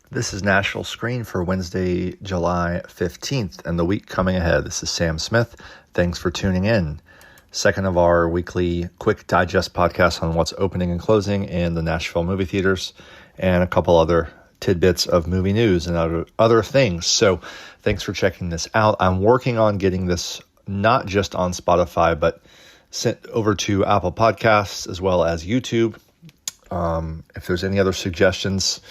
This is Nashville Screen for Wednesday, July 15th, and the week coming ahead. This is Sam Smith. Thanks for tuning in. Second of our weekly quick digest podcast on what's opening and closing in the Nashville movie theaters, and a couple other tidbits of movie news and other things. So thanks for checking this out. I'm working on getting this not just on Spotify, but sent over to Apple Podcasts as well as YouTube. If there's any other suggestions,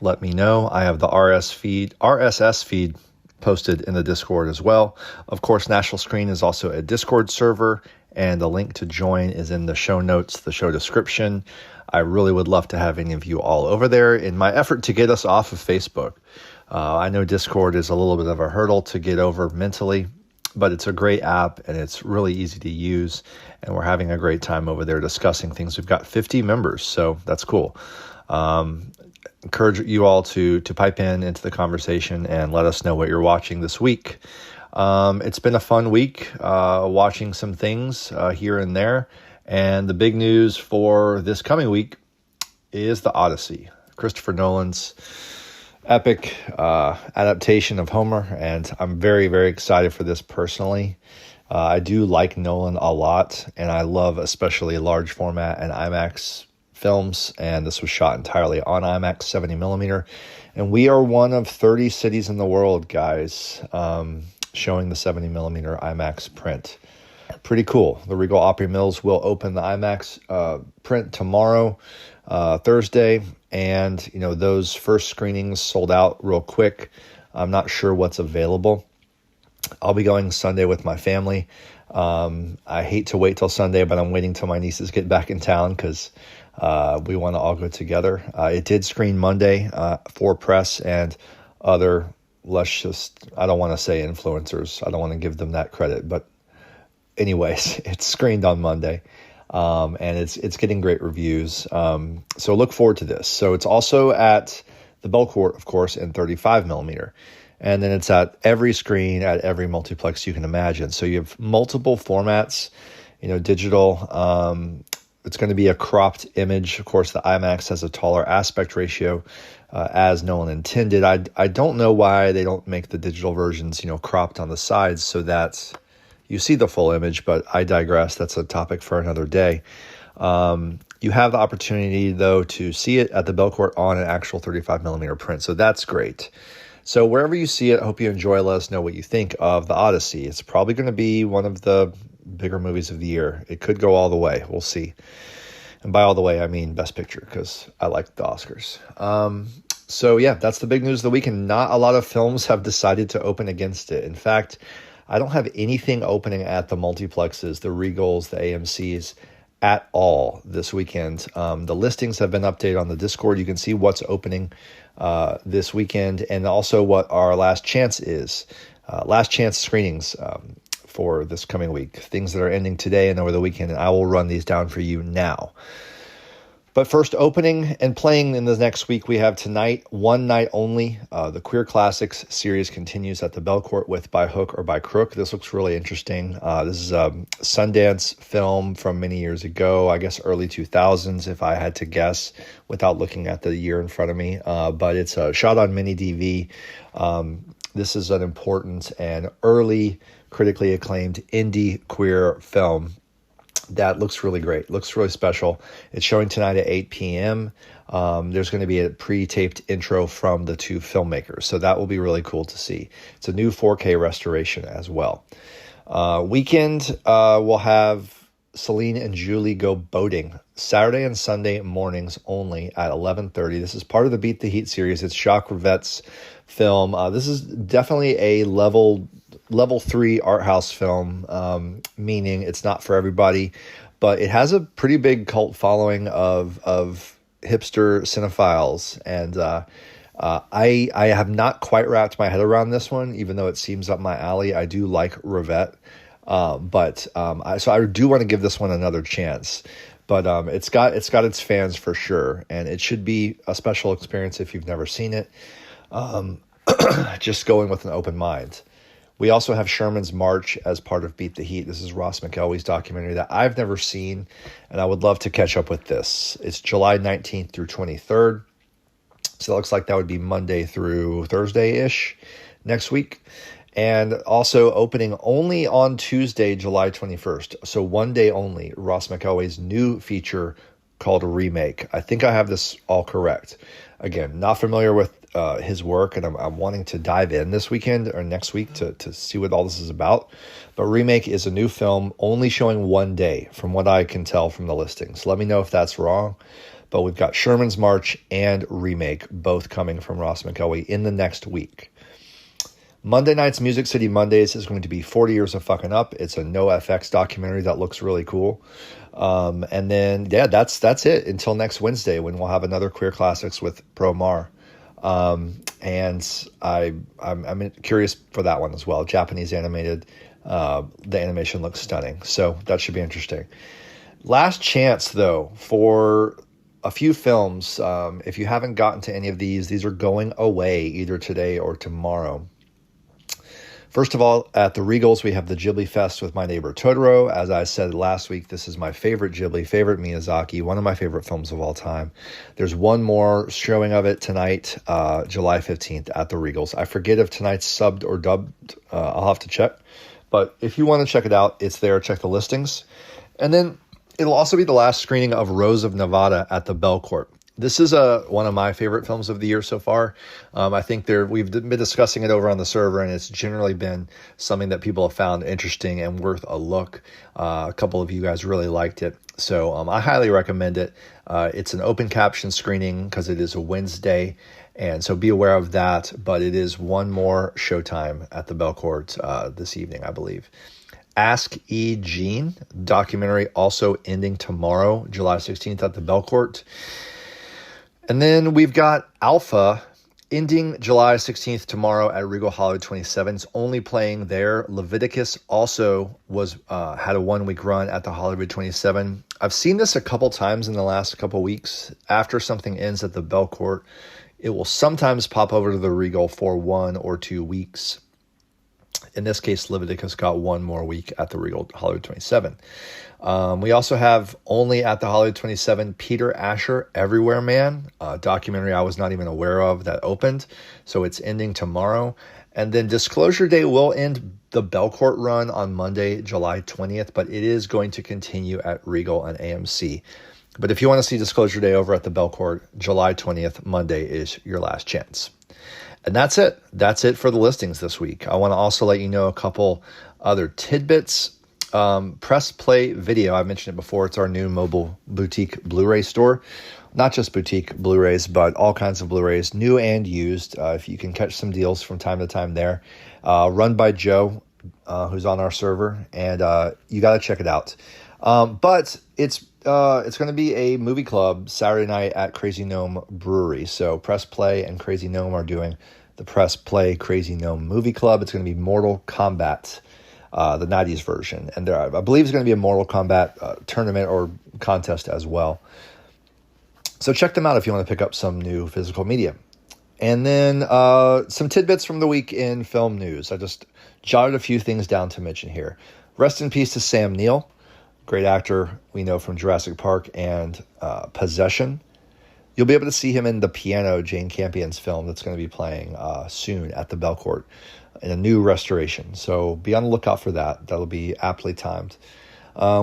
let me know. I have the RSS feed posted in the Discord as well. Of course, Nashville Screen is also a Discord server, and the link to join is in the show notes, the show description. I really would love to have any of you all over there in my effort to get us off of Facebook. I know Discord is a little bit of a hurdle to get over mentally, but it's a great app and it's really easy to use, and we're having a great time over there discussing things. We've got 50 members, so that's cool. Encourage you all to pipe into the conversation and let us know what you're watching this week. It's been a fun week watching some things here and there, and the big news for this coming week is The Odyssey, Christopher Nolan's epic adaptation of Homer, and I'm very, very excited for this personally. I do like Nolan a lot, and I love especially large format and IMAX films, and this was shot entirely on IMAX 70 millimeter, and we are one of 30 cities in the world, guys, showing the 70 millimeter IMAX print. Pretty cool. The Regal Opry Mills will open the IMAX print tomorrow, Thursday, and those first screenings sold out real quick. I'm not sure what's available. I'll be going Sunday with my family. I hate to wait till Sunday, but I'm waiting till my nieces get back in town because we want to all go together. It did screen Monday for press and other, I don't want to say influencers. I don't want to give them that credit, but anyways, it's screened on Monday. And it's getting great reviews. So look forward to this. So it's also at the Belcourt, of course, in 35 millimeter. And then it's at every screen at every multiplex you can imagine. So you have multiple formats, digital. It's going to be a cropped image. Of course, the IMAX has a taller aspect ratio, as Nolan intended. I don't know why they don't make the digital versions, cropped on the sides so that you see the full image, but I digress. That's a topic for another day. You have the opportunity, though, to see it at the Belcourt on an actual 35 millimeter print. So that's great. So wherever you see it, I hope you enjoy. Let us know what you think of The Odyssey. It's probably going to be one of the bigger movies of the year. It could go all the way. We'll see. And by all the way, I mean Best Picture, because I like the Oscars. So yeah, that's the big news of the week, and not a lot of films have decided to open against it. In fact, I don't have anything opening at the multiplexes, the Regals, the AMCs at all this weekend. The listings have been updated on the Discord. You can see what's opening this weekend, and also what our last chance is. Last chance screenings for this coming week. Things that are ending today and over the weekend, and I will run these down for you now. But first, opening and playing in the next week, we have tonight, one night only. The Queer Classics series continues at the Belcourt with By Hook or By Crook. This looks really interesting. This is a Sundance film from many years ago, I guess early 2000s, if I had to guess, without looking at the year in front of me. But it's shot on mini DV. This is an important and early, critically acclaimed indie queer film that looks really great, looks really special. It's showing tonight at 8 p.m. There's going to be a pre-taped intro from the two filmmakers, so that will be really cool to see. It's a new 4K restoration as well. Weekend, we'll have Celine and Julie go boating Saturday and Sunday mornings only at 11:30. This is part of the Beat the Heat series. It's Jacques Rivette's film. This is definitely a level 3 art house film, meaning it's not for everybody, but it has a pretty big cult following of hipster cinephiles, and I have not quite wrapped my head around this one, even though it seems up my alley. I do like Rivette, so I do want to give this one another chance. But it's got its fans for sure, and it should be a special experience if you've never seen it. Just going with an open mind. We also have Sherman's March as part of Beat the Heat. This is Ross McElwey's documentary that I've never seen, and I would love to catch up with this. It's July 19th through 23rd. So it looks like that would be Monday through Thursday-ish next week. And also opening only on Tuesday, July 21st. So one day only, Ross McElway's new feature called Remake. I think I have this all correct. Again, not familiar with his work, and I'm wanting to dive in this weekend or next week to see what all this is about. But Remake is a new film only showing one day from what I can tell from the listings. Let me know if that's wrong. But we've got Sherman's March and Remake both coming from Ross McElway in the next week. Monday night's Music City Mondays is going to be 40 Years of Fucking Up. It's a NoFX documentary that looks really cool. And then, yeah, that's it until next Wednesday when we'll have another Queer Classics with Pro Mar. And I'm curious for that one as well. Japanese animated. The animation looks stunning. So that should be interesting. Last chance, though, for a few films. If you haven't gotten to any of these are going away either today or tomorrow. First of all, at the Regals, we have the Ghibli Fest with My Neighbor Totoro. As I said last week, this is my favorite Ghibli, favorite Miyazaki, one of my favorite films of all time. There's one more showing of it tonight, July 15th at the Regals. I forget if tonight's subbed or dubbed. I'll have to check. But if you want to check it out, it's there. Check the listings. And then it'll also be the last screening of Rose of Nevada at the Belcourt. This is one of my favorite films of the year so far. I think we've been discussing it over on the server, and it's generally been something that people have found interesting and worth a look. A couple of you guys really liked it, so I highly recommend it. It's an open caption screening because it is a Wednesday, and so be aware of that. But it is one more showtime at the Belcourt this evening, I believe. Ask E. Jean documentary also ending tomorrow, July 16th at the Belcourt. And then we've got Alpha ending July 16th tomorrow at Regal Hollywood 27. It's only playing there. Leviticus also had a 1 week run at the Hollywood 27. I've seen this a couple times in the last couple weeks. After something ends at the Belcourt, it will sometimes pop over to the Regal for 1 or 2 weeks. In this case, Leviticus got 1 more week at the Regal Hollywood 27. We also have only at the Hollywood 27, Peter Asher, Everywhere Man, a documentary I was not even aware of that opened. So it's ending tomorrow. And then Disclosure Day will end the Belcourt run on Monday, July 20th, but it is going to continue at Regal and AMC. But if you want to see Disclosure Day over at the Belcourt, July 20th, Monday is your last chance. And that's it. That's it for the listings this week. I want to also let you know a couple other tidbits. Press Play Video, I mentioned it before. It's our new mobile boutique Blu-ray store. Not just boutique Blu-rays, but all kinds of Blu-rays, new and used. If you can catch some deals from time to time there. Run by Joe, who's on our server, and you got to check it out. But it's going to be a movie club Saturday night at Crazy Gnome Brewery. So Press Play and Crazy Gnome are doing the Press Play Crazy Gnome Movie Club. It's going to be Mortal Kombat, the 90s version. And there, I believe it's going to be a Mortal Kombat tournament or contest as well. So check them out if you want to pick up some new physical media. And then some tidbits from the week in film news. I just jotted a few things down to mention here. Rest in peace to Sam Neill. Great actor we know from Jurassic Park and Possession. You'll be able to see him in The Piano, Jane Campion's film that's going to be playing soon at the Belcourt in a new restoration. So be on the lookout for that. That'll be aptly timed.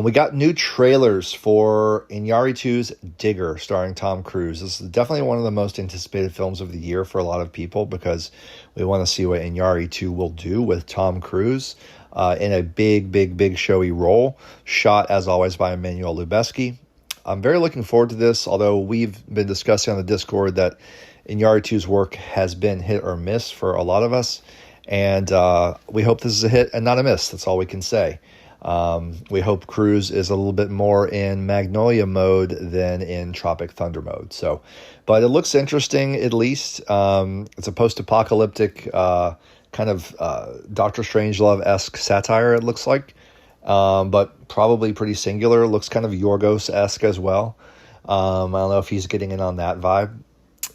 We got new trailers for Iñárritu's Digger starring Tom Cruise. This is definitely one of the most anticipated films of the year for a lot of people because we want to see what Iñárritu will do with Tom Cruise in a big showy role, shot as always by Emmanuel Lubezki. I'm very looking forward to this, although we've been discussing on the Discord that Iñárritu's work has been hit or miss for a lot of us, and we hope this is a hit and not a miss. That's all we can say. We hope Cruise is a little bit more in Magnolia mode than in Tropic Thunder mode. So, but it looks interesting at least. It's a post-apocalyptic kind of Doctor Strangelove-esque satire, it looks like, but probably pretty singular. Looks kind of Yorgos-esque as well. I don't know if he's getting in on that vibe.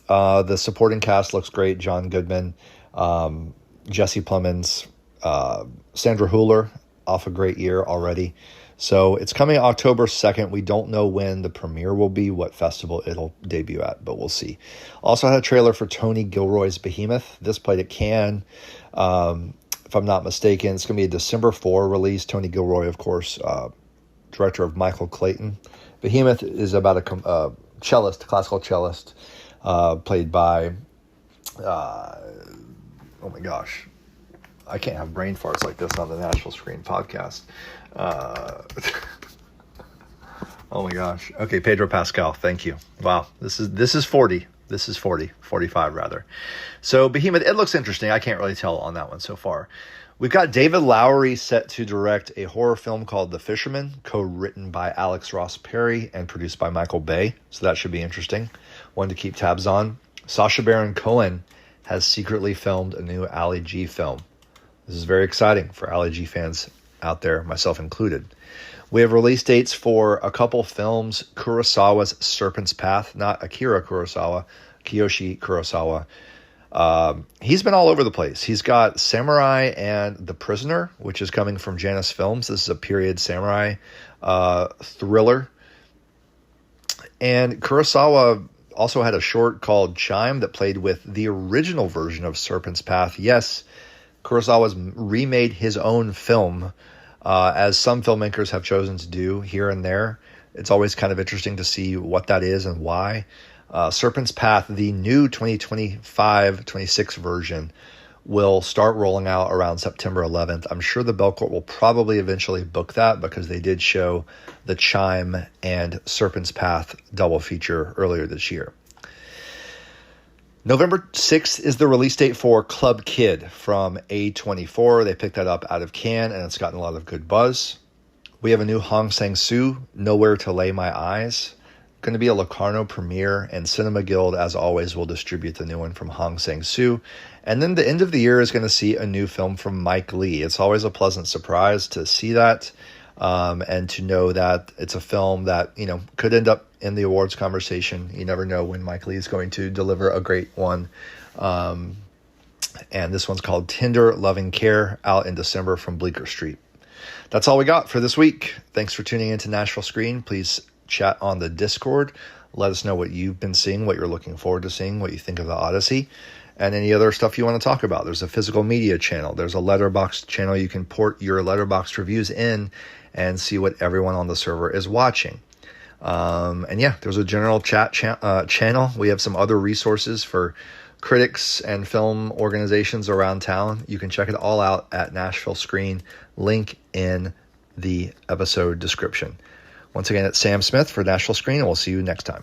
The supporting cast looks great. John Goodman, Jesse Plemons, Sandra Hüller, off a great year already. So it's coming October 2nd. We don't know when the premiere will be, what festival it'll debut at, but we'll see. Also had a trailer for Tony Gilroy's Behemoth. This played at Cannes. If I'm not mistaken, it's going to be a December 4 release. Tony Gilroy, of course, director of Michael Clayton. Behemoth is about a cellist, classical cellist, played by, oh my gosh, I can't have brain farts like this on the Nashville Screen podcast. Oh my gosh. Okay, Pedro Pascal, thank you. Wow, this is 40. This is 45 rather. So Behemoth, it looks interesting. I can't really tell on that one so far. We've got David Lowery set to direct a horror film called The Fisherman, co-written by Alex Ross Perry and produced by Michael Bay. So that should be interesting. One to keep tabs on. Sacha Baron Cohen has secretly filmed a new Ali G film. This is very exciting for Ali G fans out there, myself included. We have release dates for a couple films. Kurosawa's Serpent's Path, not Akira Kurosawa, Kiyoshi Kurosawa. He's been all over the place. He's got Samurai and The Prisoner, which is coming from Janus Films. This is a period samurai thriller. And Kurosawa also had a short called Chime that played with the original version of Serpent's Path. Yes, Kurosawa's remade his own film, as some filmmakers have chosen to do here and there. It's always kind of interesting to see what that is and why. Serpent's Path, the new 2025-26 version, will start rolling out around September 11th. I'm sure the Belcourt will probably eventually book that because they did show the Chime and Serpent's Path double feature earlier this year. November 6th is the release date for Club Kid from A24. They picked that up out of Cannes, and it's gotten a lot of good buzz. We have a new Hong Sang-soo, Nowhere to Lay My Eyes. Going to be a Locarno premiere, and Cinema Guild, as always, will distribute the new one from Hong Sang-soo. And then the end of the year is going to see a new film from Mike Leigh. It's always a pleasant surprise to see that, and to know that it's a film that, could end up in the awards conversation. You never know when Mike Leigh is going to deliver a great one. And this one's called Tender Loving Care, out in December from Bleecker Street. That's all we got for this week. Thanks for tuning into Nashville Screen. Please chat on the Discord. Let us know what you've been seeing, what you're looking forward to seeing, what you think of the Odyssey, and any other stuff you want to talk about. There's a physical media channel. There's a Letterboxd channel. You can port your Letterboxd reviews in and see what everyone on the server is watching. And yeah, there's a general chat channel. We have some other resources for critics and film organizations around town. You can check it all out at Nashville Screen. Link in the episode description. Once again, it's Sam Smith for Nashville Screen, and we'll see you next time.